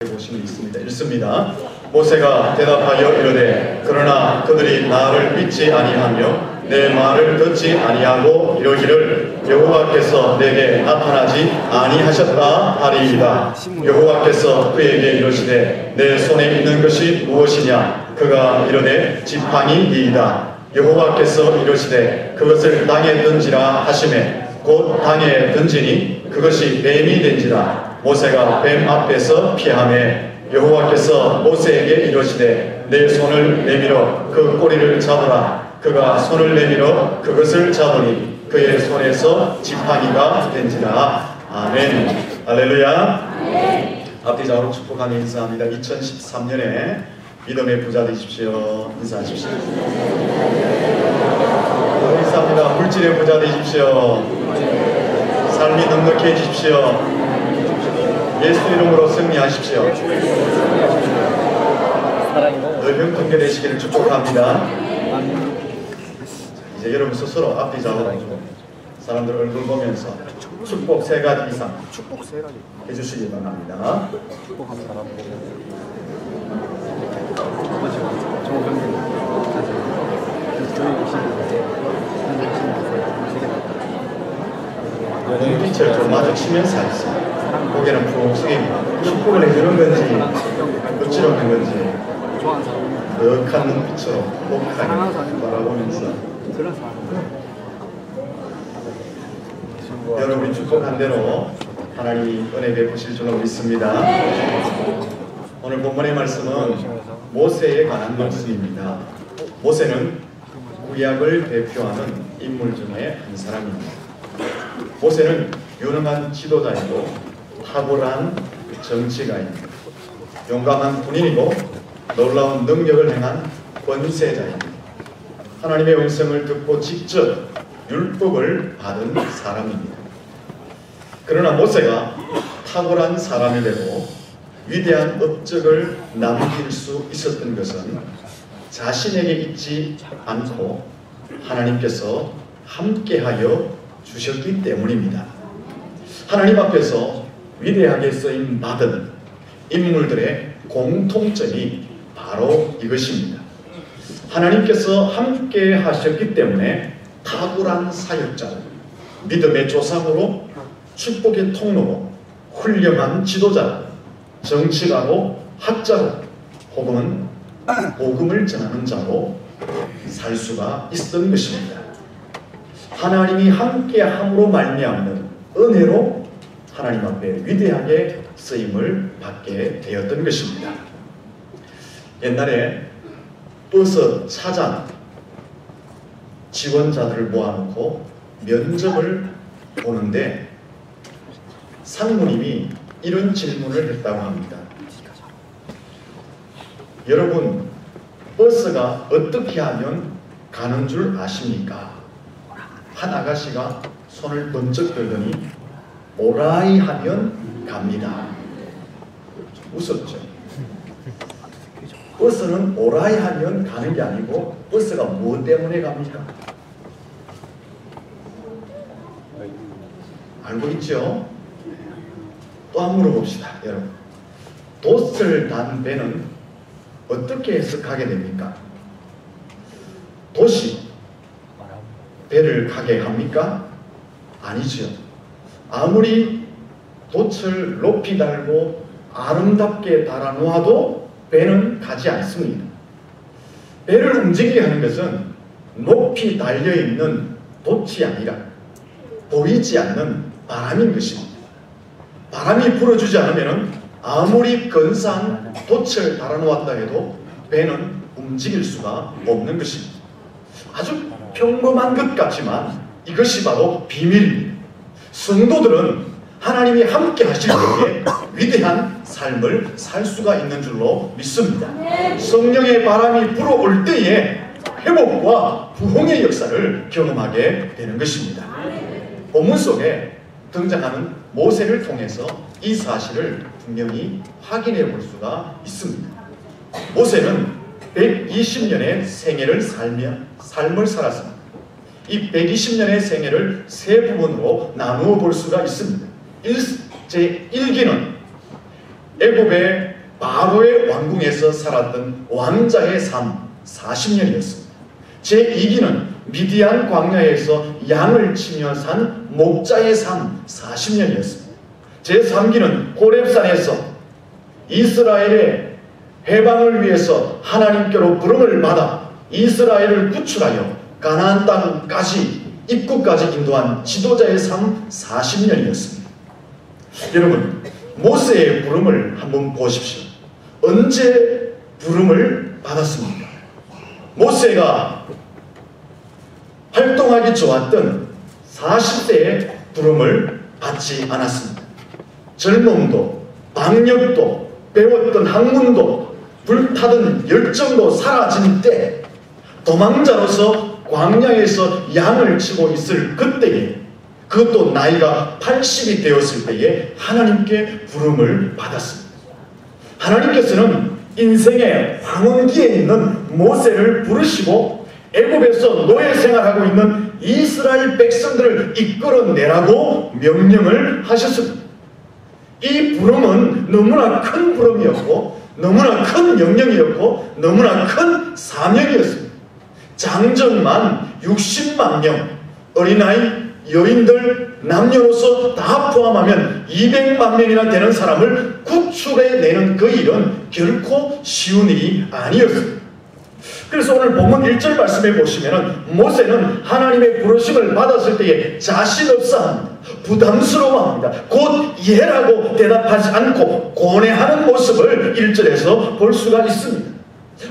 보시면 있습니다. 읽습니다. 모세가 대답하여 이르되 그러나 그들이 나를 믿지 아니하며 내 말을 듣지 아니하고 이러기를 여호와께서 내게 나타나지 아니하셨다 하리이다. 여호와께서 그에게 이르시되 내 손에 있는 것이 무엇이냐? 그가 이르되 지팡이니이다. 여호와께서 이르시되 그것을 땅에 던지라 하시매 곧 땅에 던지니 그것이 뱀이 된지라. 모세가 뱀 앞에서 피하매 여호와께서 모세에게 이르시되 내 손을 내밀어 그 꼬리를 잡으라. 그가 손을 내밀어 그것을 잡으니 그의 손에서 지팡이가 된지라. 아멘. 할렐루야. 앞뒤 좌우로 축복하며 인사합니다. 2013년에 믿음의 부자 되십시오. 인사하십시오. 인사합니다. 물질의 부자 되십시오. 삶이 넉넉해지십시오. 예수 이름으로 승리하십시오. 늘 형통케 되시기를 축복합니다. 이제 여러분 스스로 앞뒤 좌우로 사람들 얼굴 보면서 축복 3가지 이상 해주시기 바랍니다. 축복한 사람 연예인 빛을 좀 마주치면서 하세요. 고개는 푹 숙입니다. 축복을 해주는 건지 어찌러는 건지 넉한 눈빛으로 혹하게 바라보면서 여러분이 축복한 대로 하나님이 은혜 베푸실 줄로 믿습니다. 오늘 본문의 말씀은 모세에 관한 말씀입니다. 모세는 구약을 대표하는 인물 중에 한 사람입니다. 모세는 유능한 지도자이고 탁월한 정치가입니다. 용감한 군인이고 놀라운 능력을 행한 권세자입니다. 하나님의 음성을 듣고 직접 율법을 받은 사람입니다. 그러나 모세가 탁월한 사람이 되고 위대한 업적을 남길 수 있었던 것은 자신에게 있지 않고 하나님께서 함께하여 주셨기 때문입니다. 하나님 앞에서 위대하게 쓰임 받은 인물들의 공통점이 바로 이것입니다. 하나님께서 함께 하셨기 때문에 탁월한 사역자로, 믿음의 조상으로, 축복의 통로로, 훌륭한 지도자로, 정치가로, 학자로, 혹은 복음을 전하는 자로 살 수가 있었던 것입니다. 하나님이 함께함으로 말미암는 은혜로 하나님 앞에 위대하게 쓰임을 받게 되었던 것입니다. 옛날에 버스 차장 지원자들을 모아놓고 면접을 보는데 상무님이 이런 질문을 했다고 합니다. 여러분, 버스가 어떻게 하면 가는 줄 아십니까? 한 아가씨가 손을 번쩍 들더니 오라이 하면 갑니다. 웃었죠. 버스는 오라이 하면 가는 게 아니고 버스가 무엇 때문에 갑니까? 알고 있죠? 또 한 번 물어봅시다. 여러분, 돛을 단 배는 어떻게 해석하게 됩니까? 돛이 배를 가게 합니까? 아니죠. 아무리 돛을 높이 달고 아름답게 달아놓아도 배는 가지 않습니다. 배를 움직이게 하는 것은 높이 달려있는 돛이 아니라 보이지 않는 바람인 것입니다. 바람이 불어주지 않으면 아무리 근사한 돛을 달아놓았다 해도 배는 움직일 수가 없는 것입니다. 아주 평범한 것 같지만 이것이 바로 비밀입니다. 성도들은 하나님이 함께 하실 때에 위대한 삶을 살 수가 있는 줄로 믿습니다. 성령의 바람이 불어올 때에 회복과 부흥의 역사를 경험하게 되는 것입니다. 본문 속에 등장하는 모세를 통해서 이 사실을 분명히 확인해 볼 수가 있습니다. 모세는 120년의 생애를 삶을 살았습니다. 이 120년의 생애를 세 부분으로 나누어 볼 수가 있습니다. 제1기는 애굽의 바로의 왕궁에서 살았던 왕자의 삶 40년이었습니다. 제2기는 미디안 광야에서 양을 치며 산 목자의 삶 40년이었습니다. 제3기는 호렙산에서 이스라엘의 해방을 위해서 하나님께로 부름을 받아 이스라엘을 구출하여 가나안 땅까지 입구까지 인도한 지도자의 삶 40년이었습니다. 여러분, 모세의 부름을 한번 보십시오. 언제 부름을 받았습니까? 모세가 활동하기 좋았던 40세의 부름을 받지 않았습니다. 젊음도, 박력도, 배웠던 학문도, 불타던 열정도 사라진 때, 도망자로서 광야에서 양을 치고 있을 그때에, 그것도 나이가 80이 되었을 때에 하나님께 부름을 받았습니다. 하나님께서는 인생의 황혼기에 있는 모세를 부르시고 애굽에서 노예 생활하고 있는 이스라엘 백성들을 이끌어내라고 명령을 하셨습니다. 이 부름은 너무나 큰 부름이었고, 너무나 큰 명령이었고, 너무나 큰 사명이었습니다. 장정만 60만 명, 어린아이, 여인들, 남녀노소 다 포함하면 200만 명이나 되는 사람을 구출해내는 그 일은 결코 쉬운 일이 아니었습니다. 그래서 오늘 본문 1절 말씀해 보시면 모세는 하나님의 부르심을 받았을 때에 자신 없어합니다. 부담스러워합니다. 곧 예라고 대답하지 않고 고뇌하는 모습을 1절에서 볼 수가 있습니다.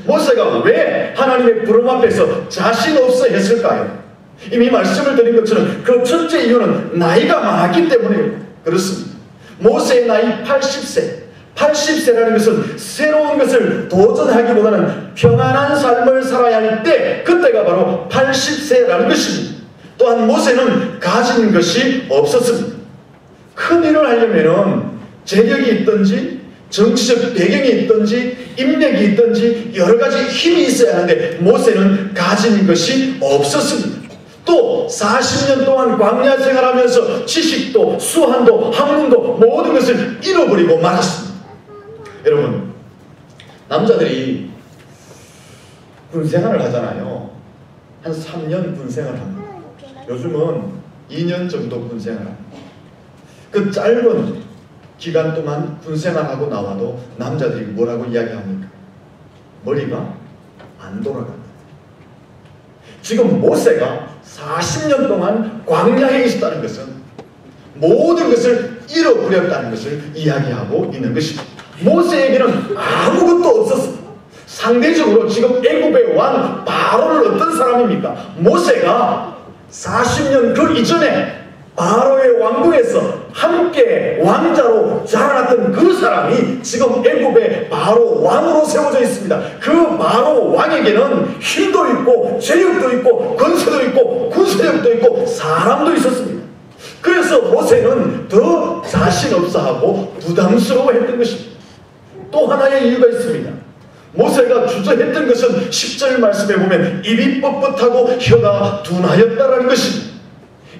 모세가 왜 하나님의 부름 앞에서 자신 없어 했을까요? 이미 말씀을 드린 것처럼 그 첫째 이유는 나이가 많았기 때문에 그렇습니다. 모세의 나이 80세. 80세라는 것은 새로운 것을 도전하기보다는 평안한 삶을 살아야 할 때, 그때가 바로 80세라는 것입니다. 또한 모세는 가진 것이 없었습니다. 큰 일을 하려면 재력이 있든지 정치적 배경이 있든지 인맥이 있든지 여러 가지 힘이 있어야 하는데 모세는 가진 것이 없었습니다. 또 40년 동안 광야 생활하면서 지식도 수한도 학문도 모든 것을 잃어버리고 말았습니다. 여러분, 남자들이 군생활을 하잖아요. 한 3년 군생활을 합니다. 요즘은 2년 정도 군생활을 합니다. 그 짧은 기간 동안 군생활하고 나와도 남자들이 뭐라고 이야기합니까? 머리가 안 돌아갑니다. 지금 모세가 40년 동안 광야에 있었다는 것은 모든 것을 잃어버렸다는 것을 이야기하고 있는 것입니다. 모세에게는 아무것도 없었습니다. 상대적으로 지금 애굽의 왕 바로는 어떤 사람입니까? 모세가 40년 그 이전에 바로의 왕궁에서 함께 왕자로 자라났던 그 사람이 지금 애굽의 바로 왕으로 세워져 있습니다. 그 바로 왕에게는 힘도 있고 재력도 있고 권세도 있고 군사력도 있고 사람도 있었습니다. 그래서 모세는 더 자신 없어하고 부담스러워했던 것입니다. 또 하나의 이유가 있습니다. 모세가 주저했던 것은 10절 말씀에 보면 입이 뻣뻣하고 혀가 둔하였다라는 것입니다.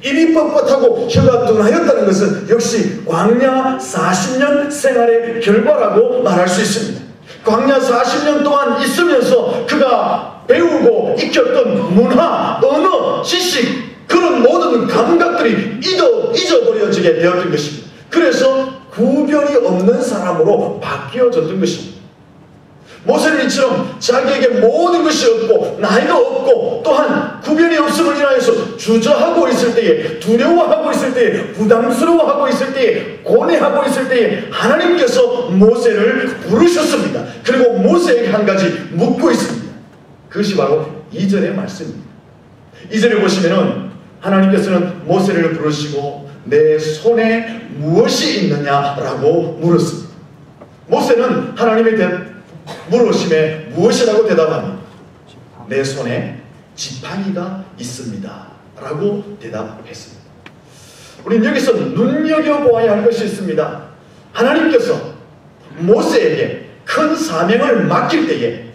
입이 뻣뻣하고 혀가 둔하였다는 것은 역시 광야 40년 생활의 결과라고 말할 수 있습니다. 광야 40년 동안 있으면서 그가 배우고 익혔던 문화, 언어, 지식, 그런 모든 감각들이 잊어버려지게 되었던 것입니다. 그래서 구별이 없는 사람으로 바뀌어졌던 것입니다. 모세는 이처럼 자기에게 모든 것이 없고 나이가 없고 또한 구별이 없음을 인하여서 주저하고 있을 때에, 두려워하고 있을 때에, 부담스러워하고 있을 때에, 고뇌하고 있을 때에 하나님께서 모세를 부르셨습니다. 그리고 모세에게 한 가지 묻고 있습니다. 그것이 바로 2절의 말씀입니다. 2절에 보시면은 하나님께서는 모세를 부르시고 내 손에 무엇이 있느냐라고 물었습니다. 모세는 하나님의 물으심에 무엇이라고 대답합니다. 내 손에 지팡이가 있습니다 라고 대답했습니다. 우리는 여기서 눈여겨보아야 할 것이 있습니다. 하나님께서 모세에게 큰 사명을 맡길 때에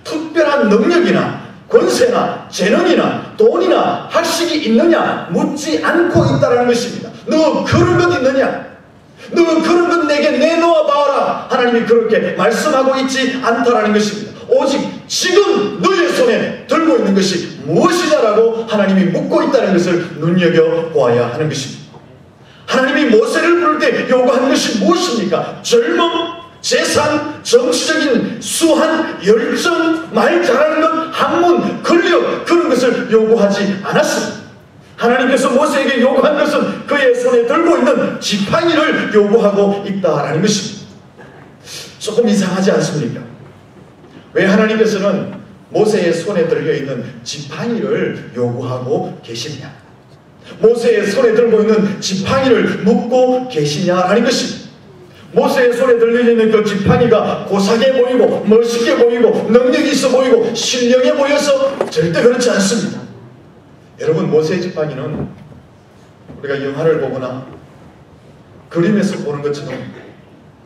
특별한 능력이나 권세나 재능이나 돈이나 학식이 있느냐 묻지 않고 있다는 것입니다. 너 그런 것 있느냐? 너 그런 건 내게 내놓아 봐라. 하나님이 그렇게 말씀하고 있지 않다라는 것입니다. 오직 지금 너의 손에 들고 있는 것이 무엇이냐라고 하나님이 묻고 있다는 것을 눈여겨보아야 하는 것입니다. 하나님이 모세를 부를 때 요구한 것이 무엇입니까? 젊음, 재산, 정치적인 수한, 열정, 말 잘하는 것, 학문, 권력, 그런 것을 요구하지 않았습니다. 하나님께서 모세에게 요구한 것은 그의 손에 들고 있는 지팡이를 요구하고 있다라는 것입니다. 조금 이상하지 않습니까? 왜 하나님께서는 모세의 손에 들려있는 지팡이를 요구하고 계시냐? 모세의 손에 들고 있는 지팡이를 묻고 계시냐라는 것입니다. 모세의 손에 들려있는 그 지팡이가 고상해 보이고 멋있게 보이고 능력이 있어 보이고 신령해 보여서 절대 그렇지 않습니다. 여러분, 모세의 지팡이는 우리가 영화를 보거나 그림에서 보는 것처럼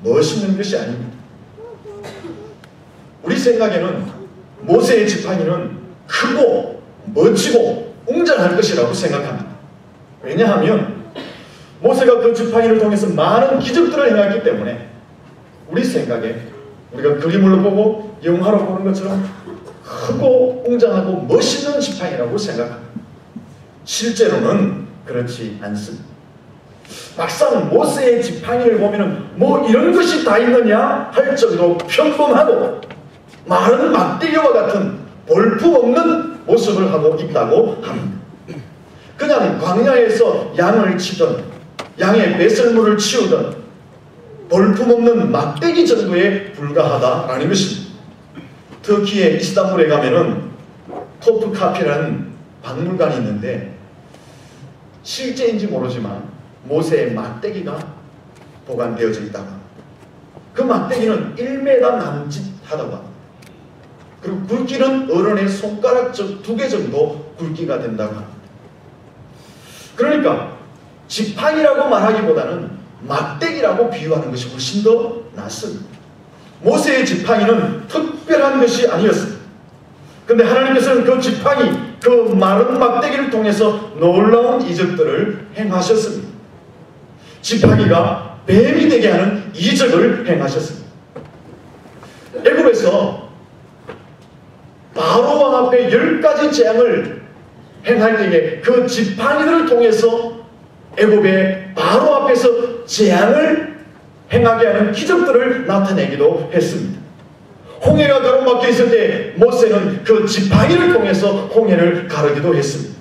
멋있는 것이 아닙니다. 우리 생각에는 모세의 지팡이는 크고 멋지고 웅장할 것이라고 생각합니다. 왜냐하면 모세가 그 지팡이를 통해서 많은 기적들을 행했기 때문에 우리 생각에 우리가 그림을 보고 영화로 보는 것처럼 크고 웅장하고 멋있는 지팡이라고 생각합니다. 실제로는 그렇지 않습니다. 막상 모세의 지팡이를 보면 뭐 이런 것이 다 있느냐 할 정도로 평범하고 마른 막대기와 같은 볼품없는 모습을 하고 있다고 합니다. 그냥 광야에서 양을 치던 양의 배설물을 치우던 볼품없는 막대기 정도에 불과하다라는 것입니다. 터키의 이스탄불에 가면은 토프카피라는 박물관이 있는데 실제인지 모르지만 모세의 막대기가 보관되어져 있다고 합니다. 그 막대기는 1m 남짓하다고 합니다. 그리고 굵기는 어른의 손가락 2개 정도 굵기가 된다고 합니다. 그러니까 지팡이라고 말하기보다는 막대기라고 비유하는 것이 훨씬 더 낫습니다. 모세의 지팡이는 특별한 것이 아니었습니다. 그런데 하나님께서는 그 지팡이, 그 마른 막대기를 통해서 놀라운 이적들을 행하셨습니다. 지팡이가 뱀이 되게 하는 이적을 행하셨습니다. 애굽에서 바로 왕 앞에 10가지 재앙을 행할 때에 그 지팡이들을 통해서 애굽의 바로 앞에서 재앙을 행하게 하는 기적들을 나타내기도 했습니다. 홍해가 가로막혀 있을 때 모세는 그 지팡이를 통해서 홍해를 가르기도 했습니다.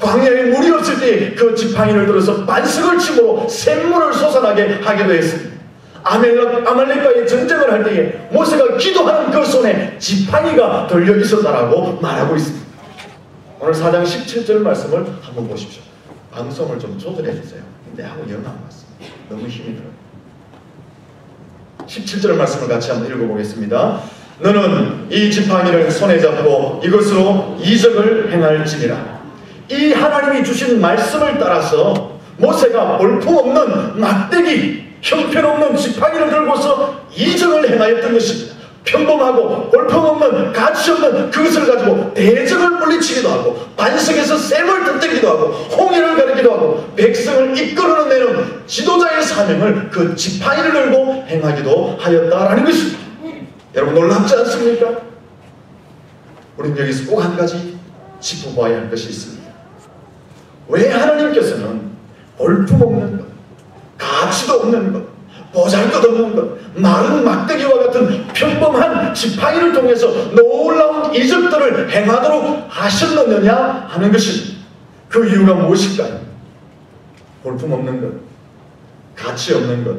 광야에 물이 없을 때 그 지팡이를 들어서 반석을 침으로 샘물을 솟아나게 하기도 했습니다. 아말렉과의 전쟁을 할 때에 모세가 기도하는 그 손에 지팡이가 들려 있었다라고 말하고 있습니다. 오늘 4장 17절 말씀을 한번 보십시오. 방송을 좀 조절해 주세요. 내하고 영 안 맞습니다. 너무 힘이 들어요. 17절 말씀을 같이 한번 읽어보겠습니다. 너는 이 지팡이를 손에 잡고 이것으로 이적을 행할지니라. 이 하나님이 주신 말씀을 따라서 모세가 볼품없는 막대기, 형편없는 지팡이를 들고서 이적을 행하였던 것입니다. 평범하고 볼품없는 가치없는 그것을 가지고 대적을 물리치기도 하고 반석에서 샘을 터뜨리기도 하고 홍해를 가르기도 하고 백성을 이끌어내는 지도자의 사명을 그 지팡이를 들고 행하기도 하였다라는 것입니다. 여러분 놀랍지 않습니까? 우리는 여기서 꼭 한 가지 짚어봐야 할 것이 있습니다. 왜 하나님께서는 볼품없는 것, 가치도 없는 것, 보잘것없는 것, 마른 막대기와 같은 평범한 지팡이를 통해서 놀라운 이적들을 행하도록 하셨느냐 하는 것입니다. 그 이유가 무엇일까요? 볼품없는 것, 가치 없는 것,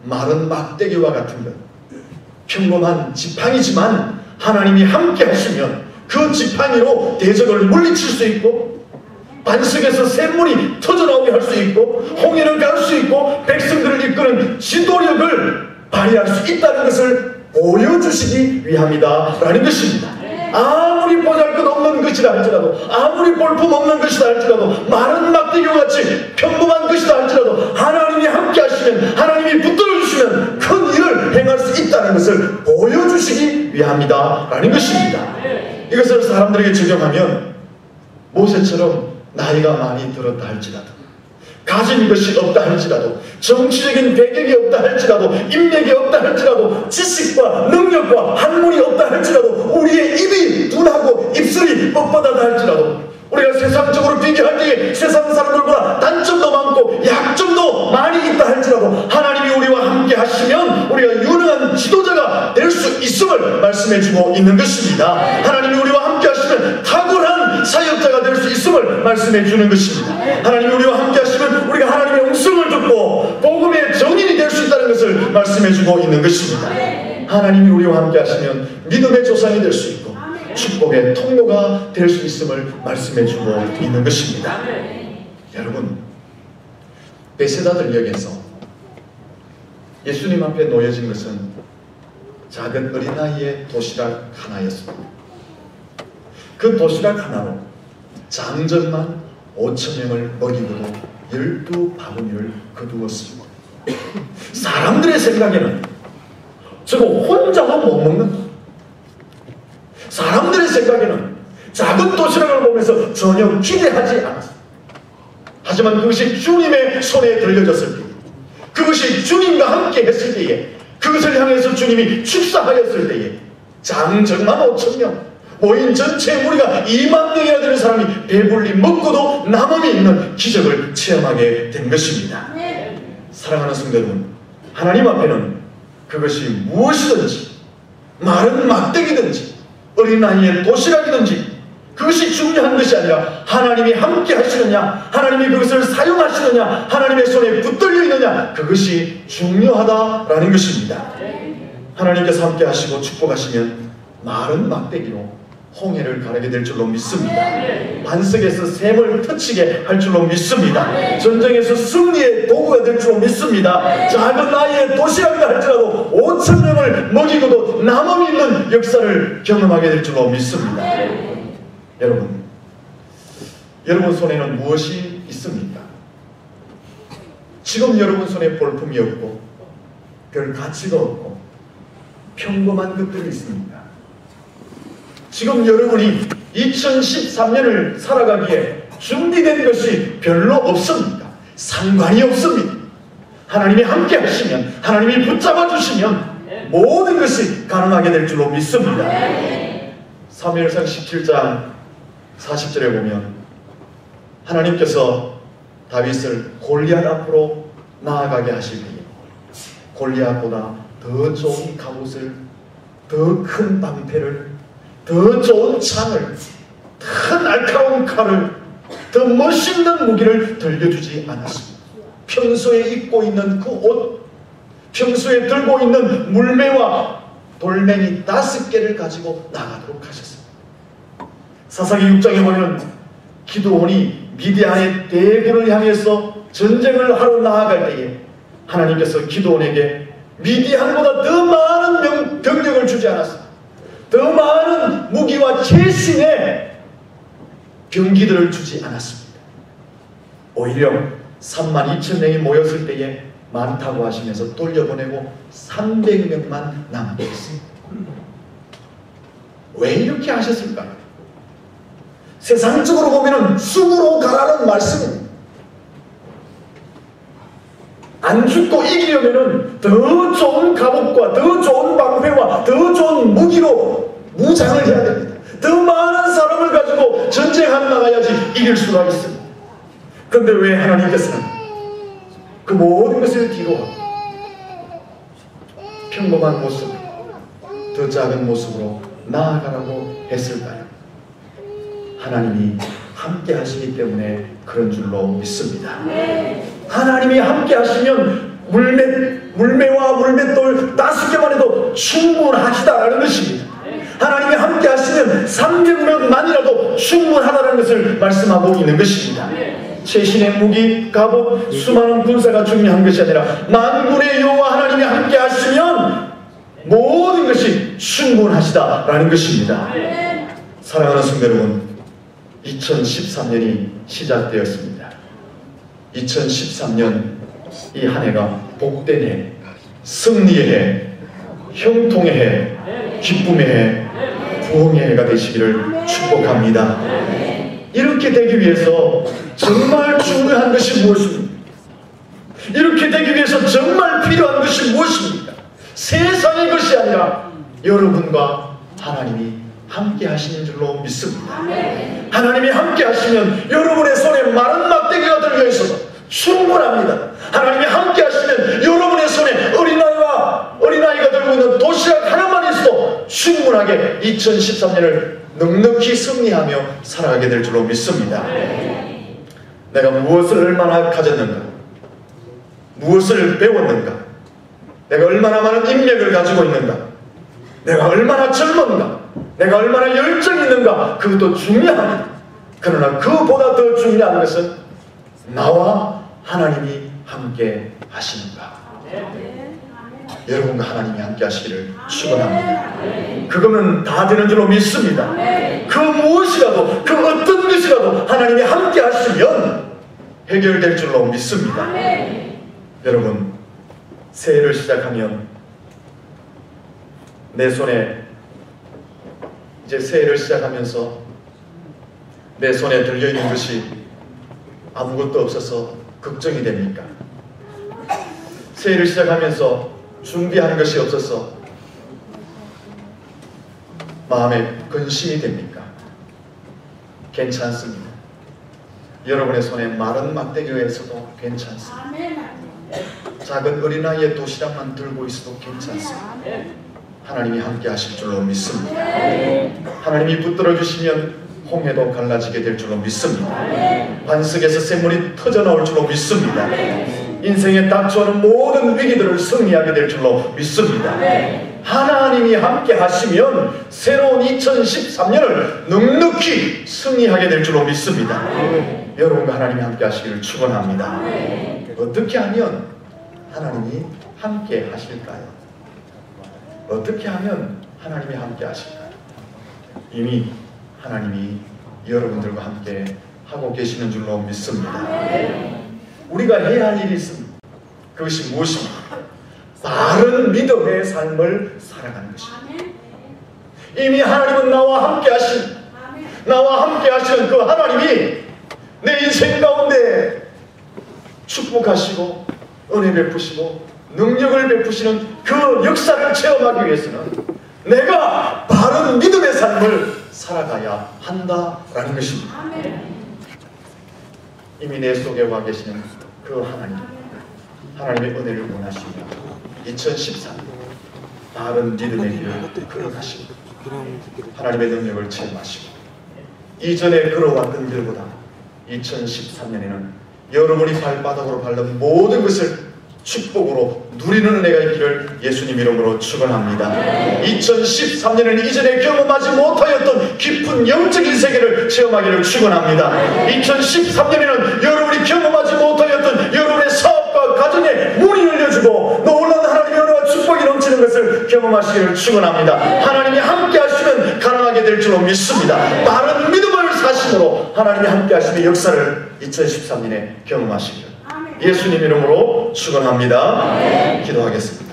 마른 막대기와 같은 것, 평범한 지팡이지만 하나님이 함께 하시면 그 지팡이로 대적을 물리칠 수 있고 반석에서 샘물이 터져나오게 할 수 있고 홍해를 갈 수 있고 백성들을 이끄는 지도력을 발휘할 수 있다는 것을 보여주시기 위함이다 라는 것입니다. 아무리 보잘것없는 것이라 할지라도 아무리 볼품없는 것이다 할지라도 마른 막대기와 같이 평범한 것이다 할지라도 하나님이 함께 하시면 하나님이 붙들어 주시면 큰 일을 행할 수 있다는 것을 보여주시기 위함이다 라는 것입니다. 이것을 사람들에게 적용하면 모세처럼 나이가 많이 들었다 할지라도 가진 것이 없다 할지라도, 정치적인 배경이 없다 할지라도, 인맥이 없다 할지라도, 지식과 능력과 학문이 없다 할지라도, 우리의 입이 둔하고 입술이 뻣뻣하다 할지라도, 우리가 세상적으로 비교할 때에 세상 사람들보다 단점도 많고 약점도 많이 있다 할지라도 하나님이 우리와 함께 하시면 우리가 유능한 지도자가 될 수 있음을 말씀해 주고 있는 것입니다. 하나님이 우리와 함께 하시면 탁월한 사역자가 될 수 있음을 말씀해 주는 것입니다. 하나님이 우리와 함께 하시면 우리가 하나님의 음성을 듣고 복음의 정인이 될 수 있다는 것을 말씀해 주고 있는 것입니다. 하나님이 우리와 함께 하시면 믿음의 조상이 될 수 있고 축복의 통로가 될 수 있음을 말씀해 주고 있는 것입니다. 여러분, 베세다들역에서 예수님 앞에 놓여진 것은 작은 어린아이의 도시락 하나였습니다. 그 도시락 하나로 장정만 5,000명을 먹이고도 12바구니를 거두었습니다. 사람들의 생각에는 저거 혼자도 못 먹는다. 사람들의 생각에는 작은 도시락을 보면서 전혀 기대하지 않았습니다. 하지만 그것이 주님의 손에 들려졌을 때, 그것이 주님과 함께 했을 때에, 그것을 향해서 주님이 축사하였을 때에 장정만 5,000명, 모인 전체 무리가 2만 명이나 되는 사람이 배불리 먹고도 남음이 있는 기적을 체험하게 된 것입니다. 사랑하는 성도 여러분, 하나님 앞에는 그것이 무엇이든지, 마른 막대기든지 어린아이의 도시락이든지 그것이 중요한 것이 아니라 하나님이 함께 하시느냐, 하나님이 그것을 사용하시느냐, 하나님의 손에 붙들려 있느냐, 그것이 중요하다라는 것입니다. 하나님께서 함께 하시고 축복하시면 마른 막대기로 홍해를 가르게 될 줄로 믿습니다. 반석에서 샘을 터치게 할 줄로 믿습니다. 전쟁에서 승리의 도구가 될 줄로 믿습니다. 작은 아이의 도시락이라 할지라도 5,000명을 먹이고도 남음이 있는 역사를 경험하게 될 줄로 믿습니다. 여러분 손에는 무엇이 있습니까? 지금 여러분 손에 볼품이 없고 별 가치가 없고 평범한 것들이 있습니까? 지금 여러분이 2013년을 살아가기에 준비된 것이 별로 없습니까? 상관이 없습니다. 하나님이 함께 하시면, 하나님이 붙잡아 주시면 모든 것이 가능하게 될 줄로 믿습니다. 사무엘상 17장 40절에 보면 하나님께서 다윗을 골리앗 앞으로 나아가게 하실 때에 골리앗보다 더 좋은 갑옷을, 더 큰 방패를, 더 좋은 창을, 더 날카로운 칼을, 더 멋있는 무기를 들려주지 않았습니다. 평소에 입고 있는 그 옷, 평소에 들고 있는 물매와 돌멩이 5개를 가지고 나가도록 하셨습니다. 사사기 6장에 보면 기드온이 미디안의 대군을 향해서 전쟁을 하러 나아갈 때에 하나님께서 기드온에게 미디안보다 더 많은 병력을 주지 않았습니다. 더 많은 무기와 최신의 병기들을 주지 않았습니다. 오히려 32,000명이 모였을 때에 많다고 하시면서 돌려보내고 300명만 남았습니다. 왜 이렇게 하셨을까요? 세상적으로 보면 숲으로 가라는 말씀입니다. 안 죽고 이기려면 더 좋은 갑옷과 더 좋은 방패와 더 좋은 무기로 무장을 해야 됩니다. 더 많은 사람을 가지고 전쟁하러 나가야지 이길 수가 있습니다. 그런데 왜 하나님께서는 그 모든 것을 뒤로하고 평범한 모습, 더 작은 모습으로 나아가라고 했을까요? 하나님이 함께 하시기 때문에 그런 줄로 믿습니다. 하나님이 함께 하시면 물매와 물맷돌 5개만 해도 충분하시다라는 것입니다. 하나님이 함께 하시면 300명만이라도 충분하다는 것을 말씀하고 있는 것입니다. 최신의 무기, 갑옷, 수많은 군사가 중요한 것이 아니라 만군의 여호와 하나님이 함께 하시면 모든 것이 충분하시다라는 것입니다. 사랑하는 성도 여러분, 2013년이 시작되었습니다. 2013년 이 한 해가 복된 해, 승리의 해, 형통의 해, 기쁨의 해, 부흥의 해가 되시기를 축복합니다. 이렇게 되기 위해서 정말 중요한 것이 무엇입니까? 이렇게 되기 위해서 정말 필요한 것이 무엇입니까? 세상의 것이 아니라 여러분과 하나님이 함께 하시는 줄로 믿습니다. 하나님이 함께 하시면 여러분의 손에 마른 막대기가 들려 있어서 충분합니다. 하나님이 함께 하시면 여러분의 손에 어린아이가 들고 있는 도시락 하나만 있어도 충분하게 2013년을 넉넉히 승리하며 살아가게 될 줄로 믿습니다. 내가 무엇을 얼마나 가졌는가, 무엇을 배웠는가, 내가 얼마나 많은 인맥을 가지고 있는가, 내가 얼마나 젊은가, 내가 얼마나 열정이 있는가, 그것도 중요합니다. 그러나 그보다 더 중요한 것은 나와 하나님이 함께 하시는가. 여러분과 하나님이 함께 하시기를 축원합니다. 그거는 다 되는 줄로 믿습니다. 그 무엇이라도, 그 어떤 것이라도 하나님이 함께 하시면 해결될 줄로 믿습니다. 여러분, 새해를 시작하면 내 손에, 이제 새해를 시작하면서 내 손에 들려있는 것이 아무것도 없어서 걱정이 됩니까? 새해를 시작하면서 준비하는 것이 없어서 마음에 근심이 됩니까? 괜찮습니다. 여러분의 손에 마른 막대기가 있어도 괜찮습니다. 작은 어린아이의 도시락만 들고 있어도 괜찮습니다. 하나님이 함께 하실 줄로 믿습니다. 하나님이 붙들어 주시면 홍해도 갈라지게 될 줄로 믿습니다. 반석에서 샘물이 터져 나올 줄로 믿습니다. 인생에 닥쳐오는 모든 위기들을 승리하게 될 줄로 믿습니다. 하나님이 함께 하시면 새로운 2013년을 넉넉히 승리하게 될 줄로 믿습니다. 여러분과 하나님이 함께 하시기를 축원합니다. 어떻게 하면 하나님이 함께 하실까요? 어떻게 하면 하나님이 함께 하실까요? 이미 하나님이 여러분들과 함께 하고 계시는 줄로 믿습니다. 우리가 해야 할 일이 있습니다. 그것이 무엇입니까? 바른 믿음의 삶을 살아가는 것입니다. 이미 하나님은 나와 함께 하시는 그 하나님이 내 인생 가운데 축복하시고 은혜 베푸시고 능력을 베푸시는 그 역사를 체험하기 위해서는 내가 바른 믿음의 삶을 살아가야 한다라는 것입니다. 이미 내 속에 와 계시는 그 하나님의 은혜를 원하시며 2013년 바른 믿음의 길을 걸어가시고 하나님의 능력을 체험하시고 이전에 걸어왔던 길보다 2013년에는 여러분이 발바닥으로 밟는 모든 것을 축복으로 누리는 은혜가 있기를 예수님 이름으로 축원합니다. 2013년에는 이전에 경험하지 못하였던 깊은 영적인 세계를 체험하기를 축원합니다. 2013년에는 여러분이 경험하지 못하였던 여러분의 사업과 가정에 문이 열려주고 놀라운 하나님의 은혜와 축복이 넘치는 것을 경험하시기를 축원합니다. 하나님이 함께 하시면 가능하게 될 줄로 믿습니다. 바른 믿음을 사심으로 하나님이 함께 하시는 역사를 2013년에 경험하시기를 예수님 이름으로 축원합니다. 기도하겠습니다.